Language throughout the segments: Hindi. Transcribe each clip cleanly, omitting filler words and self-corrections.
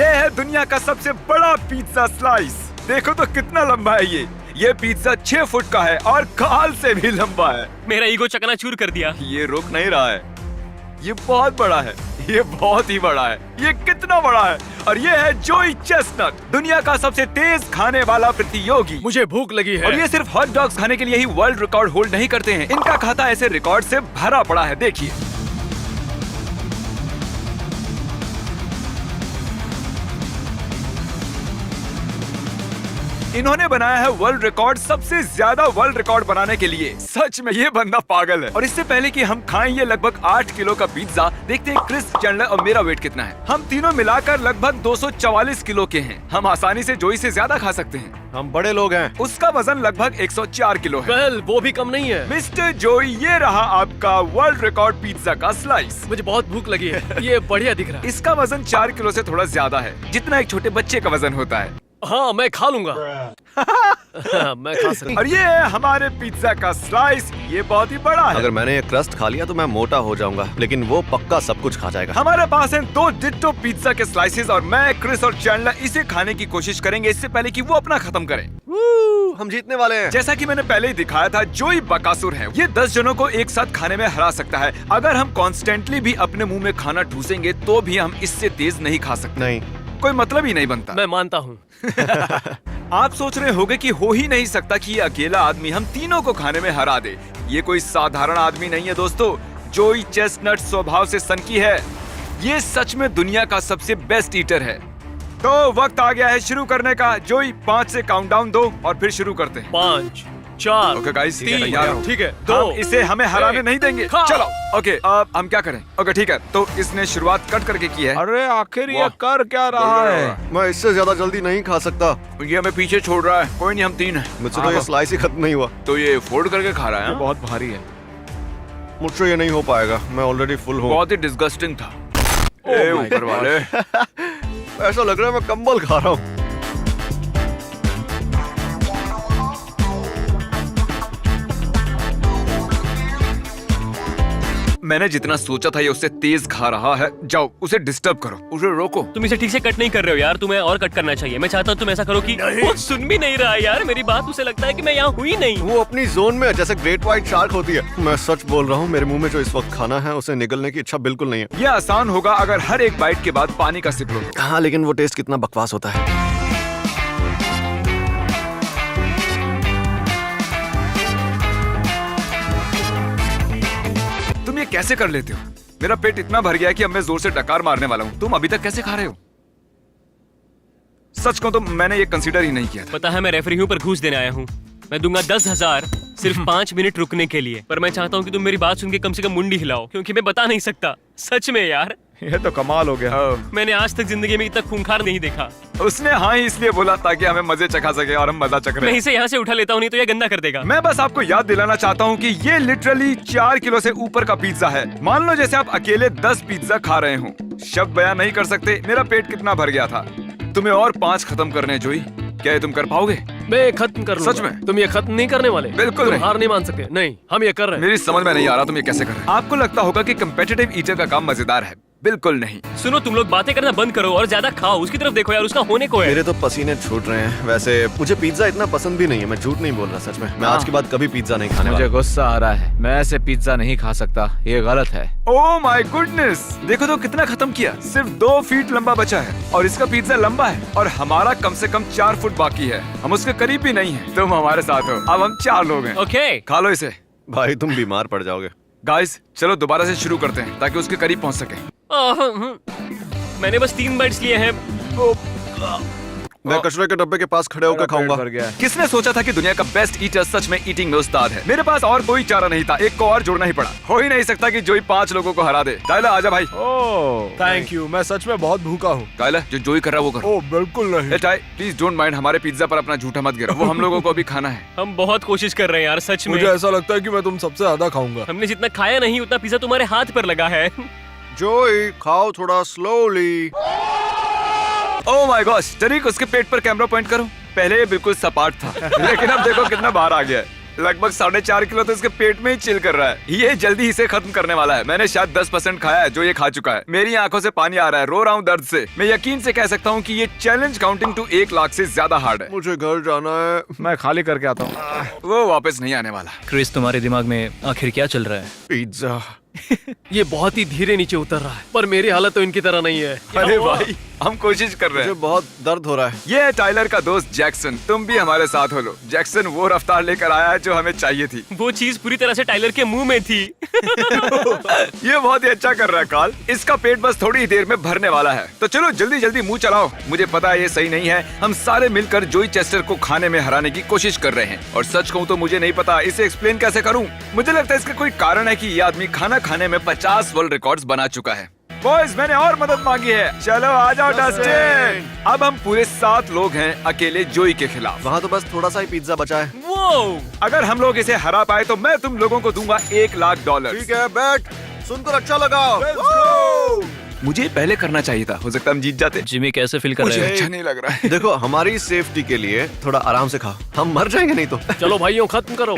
ये है दुनिया का सबसे बड़ा पिज्जा स्लाइस। देखो तो कितना लंबा है ये पिज्जा 6 फुट का है और काल से भी लंबा है। मेरा ईगो चकनाचूर कर दिया। ये रुक नहीं रहा है, ये बहुत बड़ा है, ये बहुत ही बड़ा है। ये कितना बड़ा है? और ये है जोई चेस्टनट, दुनिया का सबसे तेज खाने वाला प्रतियोगी। मुझे भूख लगी है। और ये सिर्फ हॉट डॉग्स खाने के लिए ही वर्ल्ड रिकॉर्ड होल्ड नहीं करते हैं, इनका खाता ऐसे रिकॉर्ड से भरा पड़ा है। देखिए, इन्होंने बनाया है वर्ल्ड रिकॉर्ड, सबसे ज्यादा वर्ल्ड रिकॉर्ड बनाने के लिए। सच में ये बंदा पागल है। और इससे पहले कि हम खाएं ये लगभग 8 किलो का पिज्जा, देखते हैं क्रिस, चैंडलर और मेरा वेट कितना है। हम तीनों मिलाकर लगभग 244 किलो के हैं। हम आसानी से जोई से ज्यादा खा सकते हैं। हम बड़े लोग हैं। उसका वजन लगभग 104 किलो है। वेल, वो भी कम नहीं है। मिस्टर जोई, ये रहा आपका वर्ल्ड रिकॉर्ड पिज्जा का स्लाइस। मुझे बहुत भूख लगी है। ये बढ़िया दिख रहा है। इसका वजन 4 किलो से थोड़ा ज्यादा है, जितना एक छोटे बच्चे का वजन होता है। हाँ, मैं खा लूंगा। मैं खा सकता। और ये है हमारे पिज्जा का स्लाइस। ये बहुत ही बड़ा है। अगर मैंने ये क्रस्ट खा लिया तो मैं मोटा हो जाऊंगा, लेकिन वो पक्का सब कुछ खा जाएगा। हमारे पास हैं 2 डिट्टो पिज्जा के स्लाइसेस और मैं, क्रिस और चैंडलर इसे खाने की कोशिश करेंगे इससे पहले कि वो अपना खत्म करें। हम जीतने वाले हैं। जैसा कि मैंने पहले ही दिखाया था, जोई बकासुर है। ये 10 जनों को एक साथ खाने में हरा सकता है। अगर हम कॉन्स्टेंटली भी अपने मुंह में खाना ठूसेंगे तो भी हम इससे तेज नहीं खा सकते। नहीं, कोई मतलब ही नहीं बनता। मैं मानता हूँ। आप सोच रहे होंगे कि हो ही नहीं सकता कि ये अकेला आदमी हम तीनों को खाने में हरा दे। ये कोई साधारण आदमी नहीं है दोस्तों। जोई चेस्टनट स्वभाव से सनकी है। ये सच में दुनिया का सबसे बेस्ट ईटर है। तो वक्त आ गया है शुरू करने का। जोई 5 से काउंटडाउन दो और फिर शुरू करते हैं। 5, 4, ओके गाइस, 3, ठीक है, 2, हम इसे हमें हराने एक, नहीं देंगे। खा। चलो, ओके, अब हम क्या करें? ओके ठीक है, तो इसने शुरुआत कट करके की है। अरे आखिर ये वाह। कर क्या रहा है? मैं इससे ज्यादा जल्दी नहीं खा सकता। ये हमें पीछे छोड़ रहा है। कोई नहीं, हम 3 हैं। मुझसे तो ये स्लाइस ही खत्म नहीं हुआ। तो ये फोल्ड करके खा रहा है। ये बहुत भारी है। मुझसे ये नहीं हो पाएगा, मैं ऑलरेडी फुल हूँ। बहुत ही डिस्गस्टिंग था। ए ऊपर वाले। ऐसा लग रहा है मैं कंबल खा रहा हूँ। मैंने जितना सोचा था ये उससे तेज खा रहा है। जाओ, उसे डिस्टर्ब करो, उसे रोको। तुम इसे ठीक से कट नहीं कर रहे हो यार, तुम्हें और कट करना चाहिए। मैं चाहता हूँ तुम ऐसा करो कि वो सुन भी नहीं रहा है यार मेरी बात। उसे लगता है कि मैं यहाँ हुई नहीं। वो अपनी जोन में है, जैसे ग्रेट व्हाइट शार्क होती है। मैं सच बोल रहा हूँ, मेरे मुंह में जो इस वक्त खाना है उसे निगलने की इच्छा बिल्कुल नहीं है। ये आसान होगा अगर हर एक बाइट के बाद पानी का सिप लो। हाँ, लेकिन वो टेस्ट कितना बकवास होता है। तुम ये कैसे कर लेते हो? मेरा पेट इतना भर गया है कि अब मैं जोर से डकार मारने वाला हूँ। तुम अभी तक कैसे खा रहे हो? सच कहूं तो मैंने ये कंसीडर ही नहीं किया था। पता है मैं रेफरी हूँ पर घूस देने आया हूँ। मैं दूंगा 10,000 सिर्फ 5 मिनट रुकने के लिए। पर मैं चाहता हूँ कि तुम मेरी बात सुन के कम से कम मुंडी हिलाओ, क्योंकि मैं बता नहीं सकता। सच में यार, ये तो कमाल हो गया। मैंने आज तक जिंदगी में इतना खूंखार नहीं देखा। उसने हाँ ही इसलिए बोला ताकि हमें मजे चखा सके और हम मजा चख रहे मैं हैं। इसे यहाँ से उठा लेता हूँ, नहीं तो ये गंदा कर देगा। मैं बस आपको याद दिलाना चाहता हूँ कि ये लिटरली 4 किलो से ऊपर का पिज्जा है। मान लो जैसे आप अकेले 10 पिज्जा खा रहे हो। शब्द बयान नहीं कर सकते मेरा पेट कितना भर गया था। तुम्हें और 5 खत्म करने हैं जोई। क्या ये तुम कर पाओगे? मैं खत्म कर लूंगा। सच में? तुम ये खत्म नहीं करने वाले? बिल्कुल तुम नहीं। हार नहीं मान सकते। नहीं, हम ये कर रहे हैं। मेरी समझ में नहीं आ रहा तुम ये कैसे कर रहे हो। आपको लगता होगा कि कंपेटिटिव ईटर का काम मजेदार है। बिल्कुल नहीं। सुनो, तुम लोग बातें करना बंद करो और ज्यादा खाओ। उसकी तरफ देखो यार, उसका होने को है। मेरे तो पसीने छूट रहे हैं। वैसे मुझे पिज्जा इतना पसंद भी नहीं है, मैं झूठ नहीं बोल रहा। सच में मैं आज के बाद कभी पिज्जा नहीं खाने मुझे वाला। गुस्सा आ रहा है। मैं ऐसे पिज्जा नहीं खा सकता, ये गलत है। ओह माय गुडनेस, देखो तो कितना खत्म किया। सिर्फ 2 फीट लंबा बचा है और इसका पिज्जा लंबा है और हमारा कम से कम 4 फुट बाकी है। हम उसके करीब भी नहीं है। तुम हमारे साथ हो। अब हम 4 लोग हैं। ओके, खा लो इसे। भाई तुम बीमार पड़ जाओगे। गाइस चलो दोबारा से शुरू करते हैं ताकि उसके करीब पहुंच सके। मैंने बस 3 बाइट्स लिए हैं। मैं कचरे के डब्बे के पास खड़े होकर खाऊंगा। भर गया है। किसने सोचा था कि दुनिया का बेस्ट ईटर सच में ईटिंग में उस्ताद है? मेरे पास और कोई चारा नहीं था, एक को और जोड़ना ही पड़ा। हो ही नहीं सकता कि जोई 5 लोगों को हरा दे। कायला आजा भाई। ओह थैंक यू, मैं सच में बहुत भूखा हूँ। कायला, जो जोई कर रहा है वो करो। ओह बिल्कुल नहीं। ए टाई, प्लीज डोंट माइंड, हमारे पिज्जा पर अपना झूठा मत गिरो। वो हम लोगों को भी खाना है। हम बहुत कोशिश कर रहे हैं यार, सच में। मुझे ऐसा लगता है कि मैं तुम सबसे ज्यादा खाऊंगा। हमने जितना खाया नहीं उतना पिज्जा तुम्हारे हाथ पर लगा है। जोई खाओ थोड़ा स्लोली। ओह माय गॉश, टरीक उसके पेट पर कैमरा पॉइंट करो। पहले ये बिल्कुल सपाट था लेकिन अब देखो कितना बाहर आ गया है। लगभग 4.5 किलो तो इसके पेट में ही चिल कर रहा है। ये जल्दी इसे खत्म करने वाला है। मैंने शायद 10% खाया है जो ये खा चुका है। मेरी आंखों से पानी आ रहा है, रो रहा हूँ दर्द से। मैं यकीन से कह सकता हूँ कि ये चैलेंज काउंटिंग टू 1 लाख से ज्यादा हार्ड है। मुझे घर जाना है। मैं खाली करके आता हूँ। वो वापस नहीं आने वाला। क्रिस, तुम्हारे दिमाग में आखिर क्या चल रहा है? पिज्जा। ये बहुत ही धीरे नीचे उतर रहा है, पर मेरी हालत तो इनकी तरह नहीं है। अरे भाई, हम कोशिश कर रहे मुझे हैं। बहुत दर्द हो रहा है। ये है टाइलर का दोस्त जैक्सन। तुम भी हमारे साथ हो लो। जैक्सन वो रफ्तार लेकर आया है जो हमें चाहिए थी। वो चीज पूरी तरह से टाइलर के मुंह में थी। ये बहुत ही अच्छा कर रहा है कार्ल। इसका पेट बस थोड़ी ही देर में भरने वाला है। तो चलो जल्दी जल्दी मुंह चलाओ। मुझे पता है ये सही नहीं है। हम सारे मिलकर जोई चेस्टर को खाने में हराने की कोशिश कर रहे हैं। और सच कहूँ तो मुझे नहीं पता इसे एक्सप्लेन कैसे करूँ। मुझे लगता है इसका कोई कारण है कि ये आदमी खाना खाने में 50 वर्ल्ड रिकॉर्ड्स बना चुका है। बॉयज, मैंने और मदद मांगी है। चलो आ जाओ डस्टिन। अब हम पूरे 7 लोग हैं अकेले जोई के खिलाफ। वहाँ तो बस थोड़ा सा ही पिज्जा बचा है। वो अगर हम लोग इसे हरा पाए तो मैं तुम लोगों को दूंगा $1 लाख। ठीक है, बैठ। सुनकर अच्छा लगा। मुझे पहले करना चाहिए था। हो सकता है हम जीत जाते। जिमी, कैसे फील कर मुझे रहे अच्छा नहीं लग रहा है। देखो, हमारी सेफ्टी के लिए थोड़ा आराम से खा। हम मर जाएंगे नहीं तो। हो? चलो भाइयों, खत्म करो।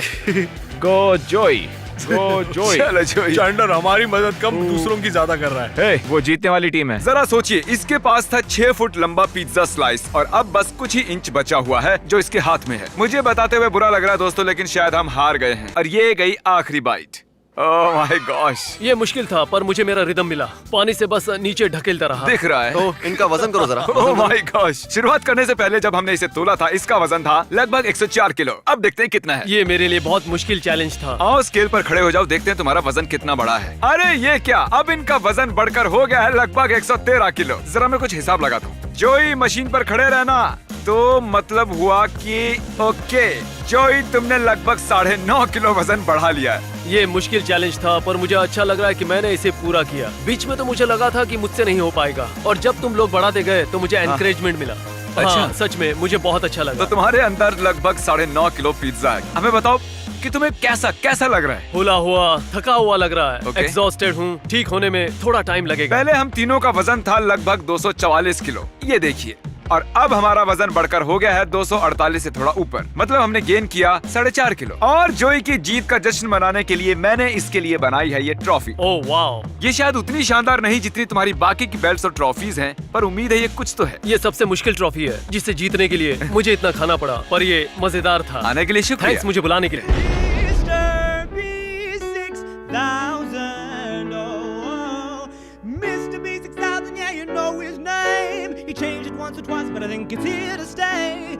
गो जोई, गो जोई। चलो जोई। चैंडलर हमारी मदद कम दूसरों की ज्यादा कर रहा है। हे, वो जीतने वाली टीम है। जरा सोचिए, इसके पास था 6 फुट लंबा पिज्जा स्लाइस और अब बस कुछ ही इंच बचा हुआ है जो इसके हाथ में है। मुझे बताते हुए बुरा लग रहा है दोस्तों, लेकिन शायद हम हार गए हैं और ये गई आखिरी बाइट। ओह माय गॉश, ये मुश्किल था, पर मुझे मेरा रिदम मिला। पानी से बस नीचे ढकेलता रहा। दिख रहा है। तो इनका वजन करो जरा। ओह माय गॉश, शुरुआत करने से पहले जब हमने इसे तोला था इसका वजन था लगभग 104 किलो। अब देखते हैं कितना है। ये मेरे लिए बहुत मुश्किल चैलेंज था। आओ स्केल पर खड़े हो जाओ, देखते हैं तुम्हारा वजन कितना बड़ा है। अरे ये क्या, अब इनका वजन बढ़कर हो गया है लगभग 113 किलो। जरा मैं कुछ हिसाब लगाता हूँ। जोई, मशीन पर खड़े रहना। तो मतलब हुआ कि ओके जोई, तुमने लगभग 9.5 किलो वजन बढ़ा लिया है। ये मुश्किल चैलेंज था, पर मुझे अच्छा लग रहा है कि मैंने इसे पूरा किया। बीच में तो मुझे लगा था कि मुझसे नहीं हो पाएगा, और जब तुम लोग बढ़ाते गए तो मुझे एनकरेजमेंट मिला। अच्छा। हाँ, सच में मुझे बहुत अच्छा तो लगा। तुम्हारे अंदर लगभग 9.5 किलो पिज्जा है। हमें बताओ कि तुम्हें कैसा लग रहा है। हुला हुआ, थका हुआ लग रहा है। Okay. एग्जॉस्टेड हूँ। ठीक होने में थोड़ा टाइम लगेगा। पहले हम तीनों का वजन था लगभग 244 किलो, ये देखिए। और अब हमारा वजन बढ़कर हो गया है 248 से थोड़ा ऊपर। मतलब हमने गेन किया 4.5 किलो। और जोई की जीत का जश्न मनाने के लिए मैंने इसके लिए बनाई है ये ट्रॉफी। ओह वाओ, ये शायद उतनी शानदार नहीं जितनी तुम्हारी बाकी की बेल्ट्स और ट्रॉफीज हैं, पर उम्मीद है ये कुछ तो है। ये सबसे मुश्किल ट्रॉफी है जिसे जीतने के लिए मुझे इतना खाना पड़ा, पर ये मजेदार था। आने के लिए शुक्रिया। थैंक्स मुझे बुलाने के लिए। Mr. B6000, oh, Mr. B6000, yeah, you know his name. He changed it once or twice, but I think it's here to stay.